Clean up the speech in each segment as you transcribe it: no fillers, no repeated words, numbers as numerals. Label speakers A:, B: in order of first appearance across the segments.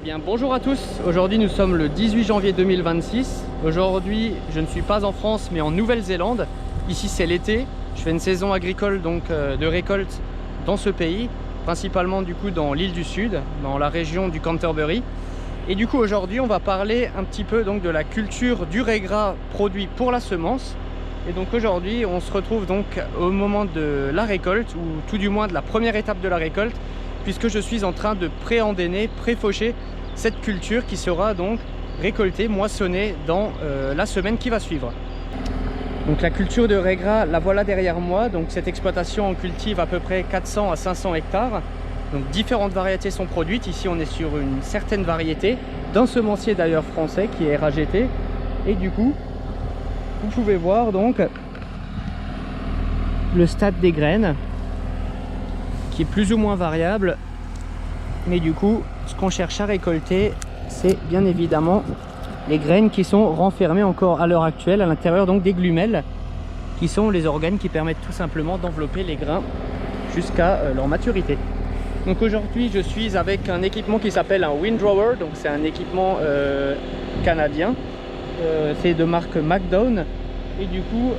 A: bien, bonjour à tous. Aujourd'hui nous sommes le 18 janvier 2026. Aujourd'hui je ne suis pas en France mais en Nouvelle-Zélande. Ici c'est l'été. Je fais une saison agricole donc de récolte dans ce pays, principalement du coup dans l'île du Sud, dans la région du Canterbury. Et du coup aujourd'hui on va parler un petit peu donc de la culture du raie gras produit pour la semence. Et donc aujourd'hui on se retrouve donc au moment de la récolte, ou tout du moins de la première étape de la récolte, puisque je suis en train de pré-endainer, pré-faucher cette culture qui sera donc récoltée, moissonnée dans la semaine qui va suivre. Donc la culture de raie gras, la voilà derrière moi. Donc cette exploitation en cultive à peu près 400 à 500 hectares. Donc différentes variétés sont produites. Ici on est sur une certaine variété d'un semencier d'ailleurs français qui est RAGT. Et du coup vous pouvez voir donc le stade des graines qui est plus ou moins variable, mais du coup ce qu'on cherche à récolter c'est bien évidemment les graines qui sont renfermées encore à l'heure actuelle à l'intérieur donc des glumelles, qui sont les organes qui permettent tout simplement d'envelopper les grains jusqu'à leur maturité. Donc aujourd'hui je suis avec un équipement qui s'appelle un Windrower, donc c'est un équipement canadien, c'est de marque McDown. Et du coup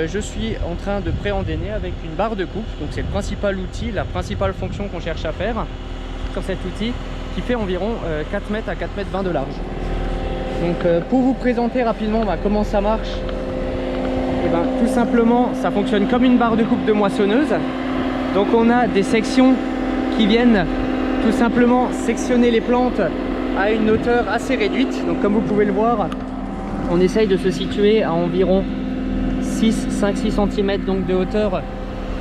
A: je suis en train de pré-endainer avec une barre de coupe. Donc c'est le principal outil, la principale fonction qu'on cherche à faire sur cet outil, qui fait environ 4 mètres à 4 mètres 20 de large. Donc pour vous présenter rapidement comment ça marche, et tout simplement ça fonctionne comme une barre de coupe de moissonneuse. Donc on a des sections qui viennent tout simplement sectionner les plantes à une hauteur assez réduite. Donc comme vous pouvez le voir, on essaye de se situer à environ 5-6 cm donc de hauteur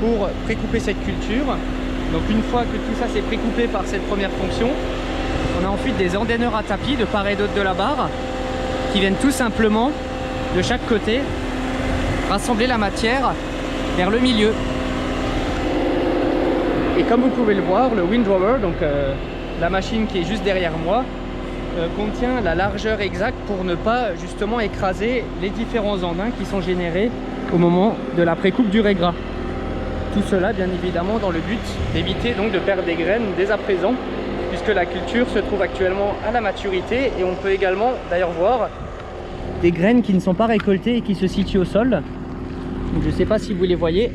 A: pour précouper cette culture. Donc une fois que tout ça c'est précoupé par cette première fonction, on a ensuite des endaineurs à tapis de part et d'autre de la barre qui viennent tout simplement de chaque côté rassembler la matière vers le milieu. Et comme vous pouvez le voir, le Windrower, donc la machine qui est juste derrière moi, contient la largeur exacte pour ne pas justement écraser les différents andins qui sont générés au moment de la précoupe du raie gras. Tout cela bien évidemment dans le but d'éviter donc de perdre des graines dès à présent, puisque la culture se trouve actuellement à la maturité. Et on peut également d'ailleurs voir des graines qui ne sont pas récoltées et qui se situent au sol. Donc, je ne sais pas si vous les voyez,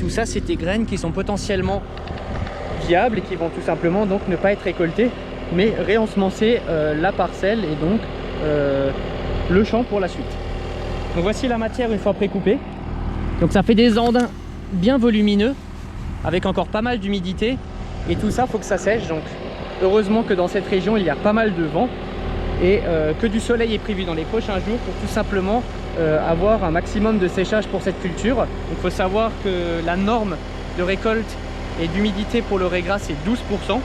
A: tout ça c'est des graines qui sont potentiellement viables et qui vont tout simplement donc ne pas être récoltées, mais réensemencer la parcelle et donc le champ pour la suite. Donc voici la matière une fois précoupée. Donc ça fait des andins bien volumineux avec encore pas mal d'humidité, et tout ça faut que ça sèche. Donc heureusement que dans cette région il y a pas mal de vent et que du soleil est prévu dans les prochains jours pour tout simplement avoir un maximum de séchage pour cette culture. Donc il faut savoir que la norme de récolte et d'humidité pour le raie gras c'est 12%.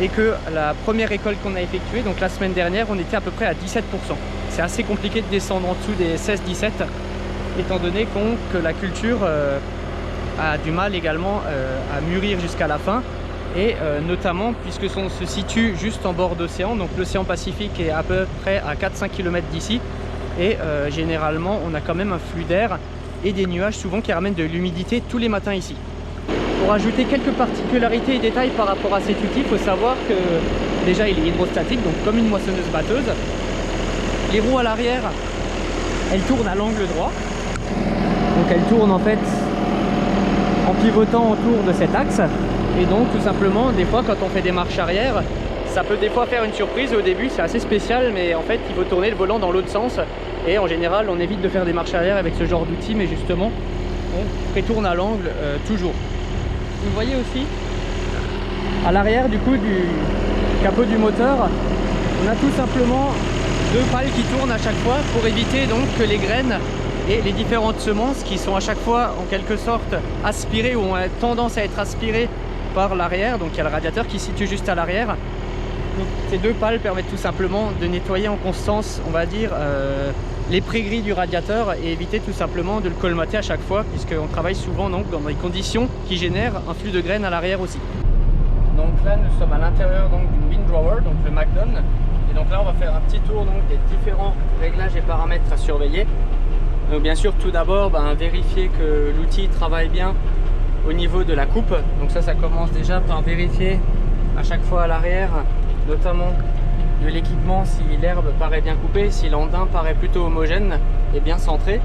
A: Et que la première récolte qu'on a effectuée, donc la semaine dernière, on était à peu près à 17%. C'est assez compliqué de descendre en dessous des 16-17, étant donné que la culture a du mal également à mûrir jusqu'à la fin, et notamment puisque on se situe juste en bord d'océan, donc l'océan Pacifique est à peu près à 4-5 km d'ici, et généralement on a quand même un flux d'air et des nuages souvent qui ramènent de l'humidité tous les matins ici. Pour ajouter quelques particularités et détails par rapport à cet outil, il faut savoir que déjà il est hydrostatique, donc comme une moissonneuse batteuse. Les roues à l'arrière, elles tournent à l'angle droit. Donc elles tournent en fait en pivotant autour de cet axe. Et donc tout simplement, des fois quand on fait des marches arrière, ça peut des fois faire une surprise. Au début c'est assez spécial, mais en fait il faut tourner le volant dans l'autre sens. Et en général on évite de faire des marches arrière avec ce genre d'outil, mais justement on prétourne à l'angle toujours. Vous voyez aussi à l'arrière du coup du capot du moteur, on a tout simplement deux pales qui tournent à chaque fois pour éviter donc que les graines et les différentes semences qui sont à chaque fois en quelque sorte aspirées ou ont tendance à être aspirées par l'arrière. Donc il y a le radiateur qui se situe juste à l'arrière. Donc ces deux pales permettent tout simplement de nettoyer en constance, on va dire, les pré-grilles du radiateur et éviter tout simplement de le colmater à chaque fois, puisqu'on travaille souvent donc dans des conditions qui génèrent un flux de graines à l'arrière aussi. Donc là nous sommes à l'intérieur donc du Windrower, donc le McDown, et donc là on va faire un petit tour donc des différents réglages et paramètres à surveiller. Donc bien sûr tout d'abord vérifier que l'outil travaille bien au niveau de la coupe. Donc ça commence déjà par vérifier à chaque fois à l'arrière notamment de l'équipement, si l'herbe paraît bien coupée, si l'andin paraît plutôt homogène et bien centré.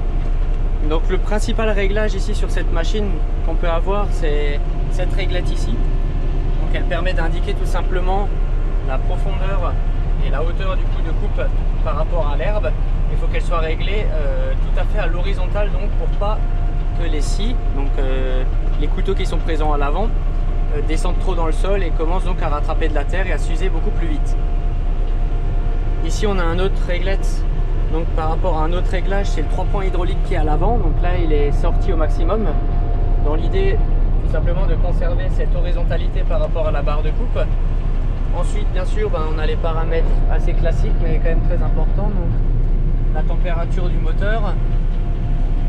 A: Donc le principal réglage ici sur cette machine qu'on peut avoir, c'est cette réglette ici. Donc elle permet d'indiquer tout simplement la profondeur et la hauteur du coup de coupe par rapport à l'herbe. Il faut qu'elle soit réglée tout à fait à l'horizontale, donc pour pas que les scies, donc les couteaux qui sont présents à l'avant, descendent trop dans le sol et commencent donc à rattraper de la terre et à s'user beaucoup plus vite. Ici on a un autre réglette, donc par rapport à un autre réglage, c'est le 3 points hydraulique qui est à l'avant, donc là il est sorti au maximum, dans l'idée tout simplement de conserver cette horizontalité par rapport à la barre de coupe. Ensuite bien sûr on a les paramètres assez classiques mais quand même très importants, donc la température du moteur,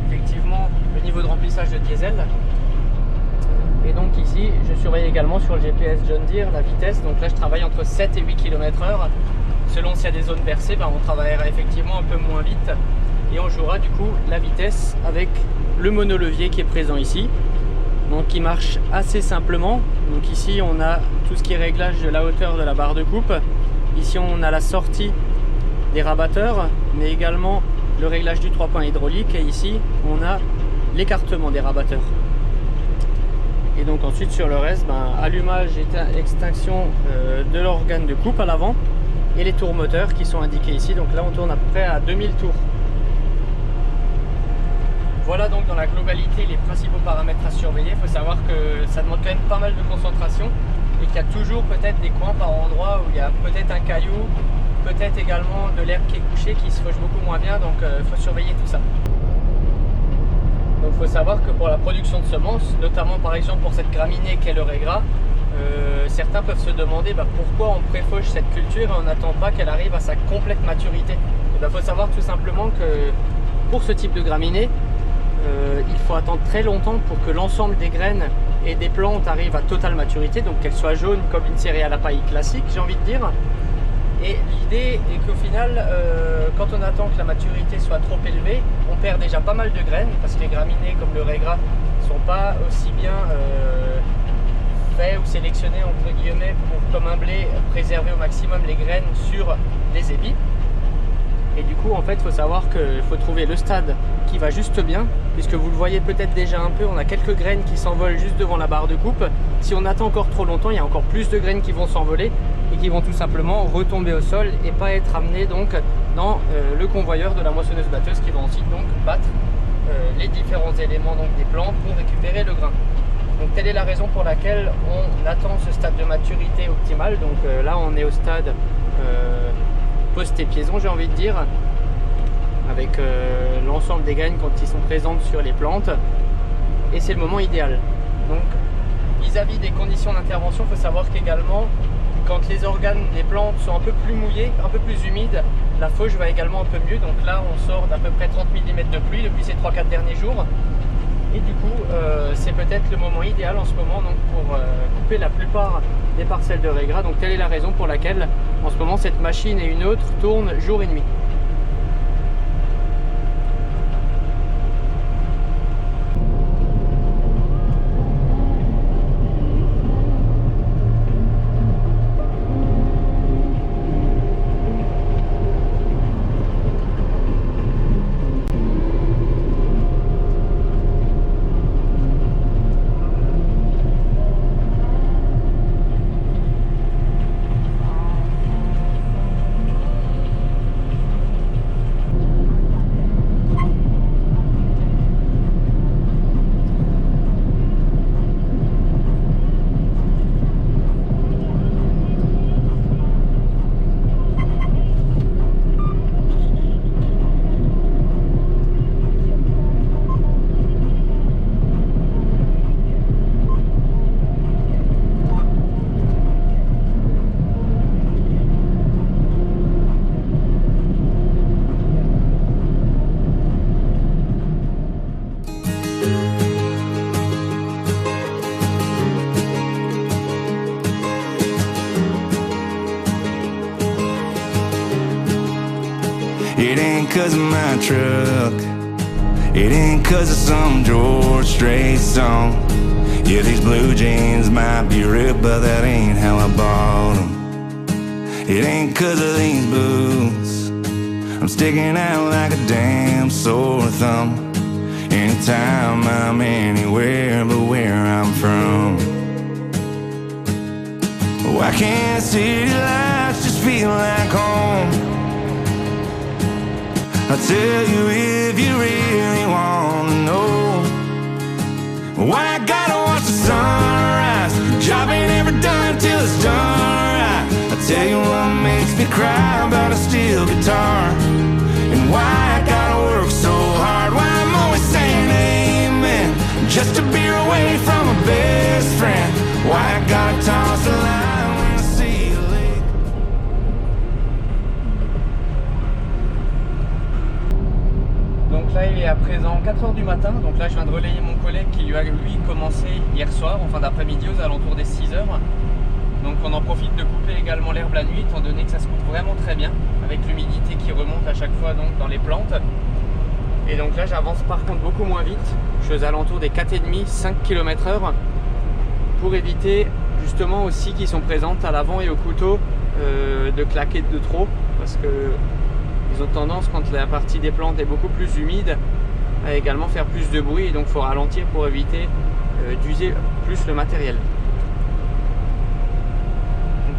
A: effectivement le niveau de remplissage de diesel, et donc ici je surveille également sur le GPS John Deere la vitesse, donc là je travaille entre 7 et 8 km/h. Selon s'il y a des zones versées, on travaillera effectivement un peu moins vite et on jouera du coup la vitesse avec le monolevier qui est présent ici, donc qui marche assez simplement. Donc ici on a tout ce qui est réglage de la hauteur de la barre de coupe, ici on a la sortie des rabatteurs mais également le réglage du 3 points hydraulique, et ici on a l'écartement des rabatteurs. Et donc ensuite sur le reste, allumage et extinction de l'organe de coupe à l'avant et les tours moteurs qui sont indiqués ici. Donc là on tourne à peu près à 2000 tours. Voilà donc dans la globalité les principaux paramètres à surveiller. Il faut savoir que ça demande quand même pas mal de concentration et qu'il y a toujours peut-être des coins par endroit où il y a peut-être un caillou, peut-être également de l'herbe qui est couchée qui se fauche beaucoup moins bien, donc il faut surveiller tout ça. Donc il faut savoir que pour la production de semences, notamment par exemple pour cette graminée qu'est le régras, certains peuvent se demander pourquoi on préfauche cette culture et on n'attend pas qu'elle arrive à sa complète maturité. Il faut savoir tout simplement que pour ce type de graminée, il faut attendre très longtemps pour que l'ensemble des graines et des plantes arrivent à totale maturité, donc qu'elles soient jaunes comme une céréale à paille classique, j'ai envie de dire. Et l'idée est qu'au final, quand on attend que la maturité soit trop élevée, on perd déjà pas mal de graines, parce que les graminées comme le régras ne sont pas aussi bien faits ou sélectionnés entre guillemets pour, comme un blé, préserver au maximum les graines sur les épis. Et du coup en fait il faut savoir qu'il faut trouver le stade qui va juste bien, puisque vous le voyez peut-être déjà un peu, on a quelques graines qui s'envolent juste devant la barre de coupe. Si on attend encore trop longtemps, il y a encore plus de graines qui vont s'envoler et qui vont tout simplement retomber au sol et pas être amenées donc dans le convoyeur de la moissonneuse batteuse, qui va ensuite donc battre les différents éléments donc des plants pour récupérer le grain. Donc telle est la raison pour laquelle on attend ce stade de maturité optimal. Donc là on est au stade post-épiaison, j'ai envie de dire, avec l'ensemble des graines quand ils sont présentes sur les plantes, et c'est le moment idéal. Donc vis-à-vis des conditions d'intervention, il faut savoir qu'également quand les organes des plantes sont un peu plus mouillés, un peu plus humides, la fauche va également un peu mieux. Donc là on sort d'à peu près 30 mm de pluie depuis ces 3-4 derniers jours, et du coup c'est peut-être le moment idéal en ce moment donc, pour couper la plupart des parcelles de régras. Donc telle est la raison pour laquelle en ce moment cette machine et une autre tournent jour et nuit.
B: It ain't 'cause of my truck, it ain't 'cause of some George Strait song. Yeah, these blue jeans might be ripped, but that ain't how I bought them. It ain't 'cause of these boots. I'm sticking out like a damn sore thumb. Anytime I'm anywhere but where I'm from. Why can't city lights just feel like home? I'll tell you if you really wanna know. Why I gotta watch the sunrise? Job ain't ever done till it's done right. I'll tell you what makes me cry about a steel guitar. And why I gotta work so hard. Why I'm always saying amen just to be away from my best friend. Why I gotta toss the line when I see a lake.
A: Donc là il est à présent 4h du matin, donc là je viens de relayer mon collègue qui lui a commencé hier soir en fin d'après-midi aux alentours des 6h. Donc on en profite de couper également l'herbe la nuit étant donné que ça se coupe vraiment très bien avec l'humidité qui remonte à chaque fois donc dans les plantes. Et donc là j'avance par contre beaucoup moins vite, je suis aux alentours des 4,5-5 km/h pour éviter justement aussi qu'ils sont présentes à l'avant et au couteau de claquer de trop parce que ils ont tendance quand la partie des plantes est beaucoup plus humide à également faire plus de bruit et donc il faut ralentir pour éviter d'user plus le matériel.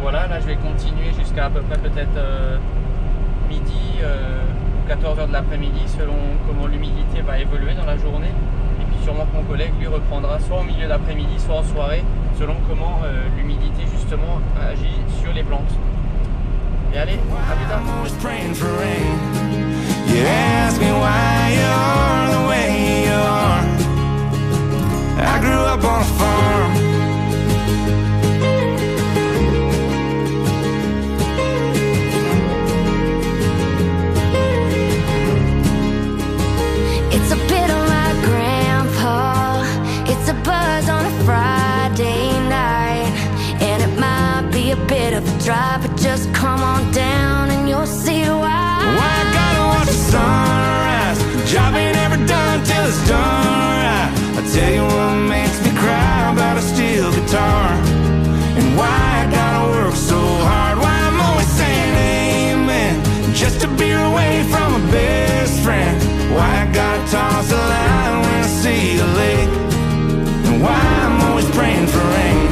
A: Voilà, là je vais continuer jusqu'à peu près peut-être midi, 14h de l'après-midi selon comment l'humidité va évoluer dans la journée. Et puis sûrement que mon collègue lui reprendra soit au milieu d'après-midi, soit en soirée, selon comment l'humidité justement agit sur les plantes. Et allez, à plus tard.
C: It's a bit of my grandpa. It's a buzz on a Friday night. And it might be a bit of a drive, but just come on down and you'll see why.
B: Why I gotta watch the sunrise? Job ain't ever done till it's done right. I tell you what makes me cry about a steel guitar. And why I gotta work so hard. Why I'm always saying amen just to be away from my best friend. Why I gotta toss the line when I see a lake. And why I'm always praying for rain.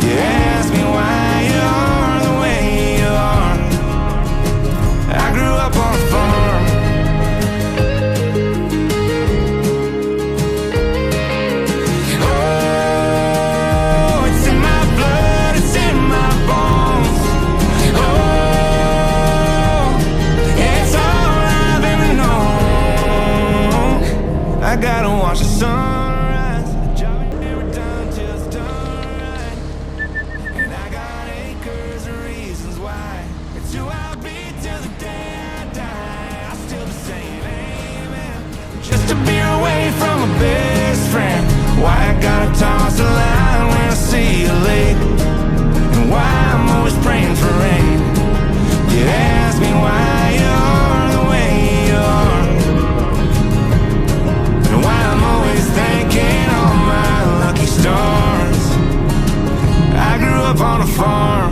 B: You ask me why you are the way you are. I grew up on a farm. Oh, it's in my blood, it's in my bones. Oh, it's all I've ever known. I gotta watch the sunrise. The job ain't never done till it's done right. And I got acres of reasons why. It's who I'll be till the day I die. I'll still be saying amen just to be away from my best friend. Why I gotta toss the line when I see a lake. And why I'm always praying for rain. You ask me why you are the way you are. And why I'm always thanking all my lucky stars. I grew up on a farm.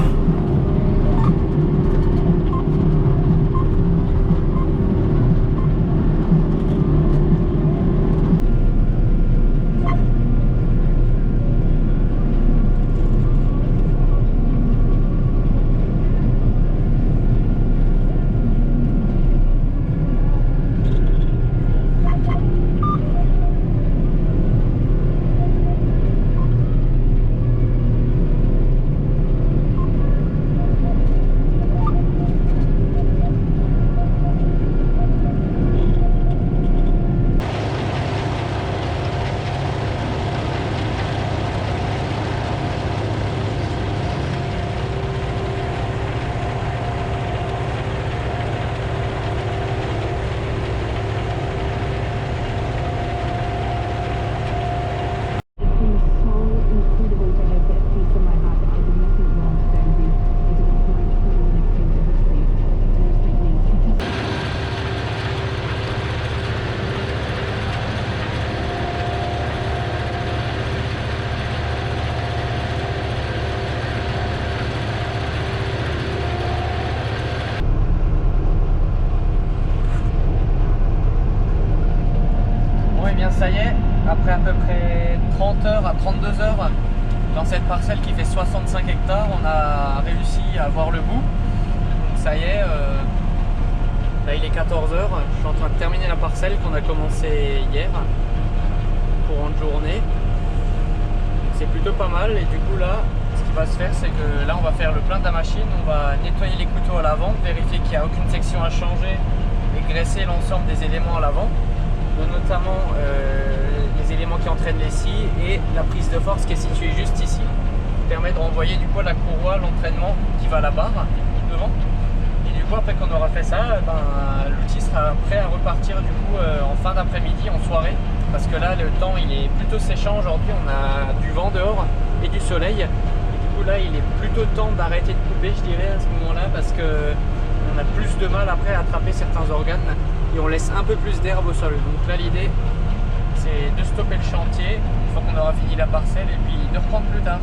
A: peu près 30 heures à 32 heures dans cette parcelle qui fait 65 hectares. On a réussi à voir le bout. Donc ça y est, là il est 14 heures. Je suis en train de terminer la parcelle qu'on a commencé hier, courant de journée. C'est plutôt pas mal et du coup là, ce qui va se faire, c'est que là on va faire le plein de la machine. On va nettoyer les couteaux à l'avant, vérifier qu'il n'y a aucune section à changer et graisser l'ensemble des éléments à l'avant, notamment les éléments qui entraînent les scies et la prise de force qui est située juste ici, qui permet de renvoyer du coup la courroie, l'entraînement qui va à la barre devant. Et du coup après qu'on aura fait ça, l'outil sera prêt à repartir du coup en fin d'après-midi, en soirée, parce que là le temps il est plutôt séchant aujourd'hui, on a du vent dehors et du soleil. Et du coup là il est plutôt temps d'arrêter de couper, je dirais, à ce moment-là, parce que on a plus de mal après à attraper certains organes et on laisse un peu plus d'herbe au sol. Donc là l'idée c'est de stopper le chantier une fois qu'on aura fini la parcelle et puis de reprendre plus tard.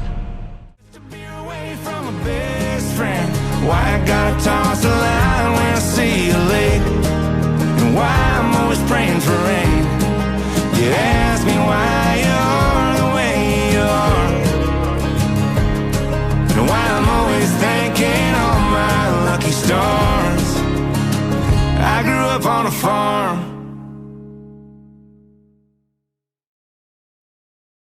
B: Why I gotta toss the line when I see a lake?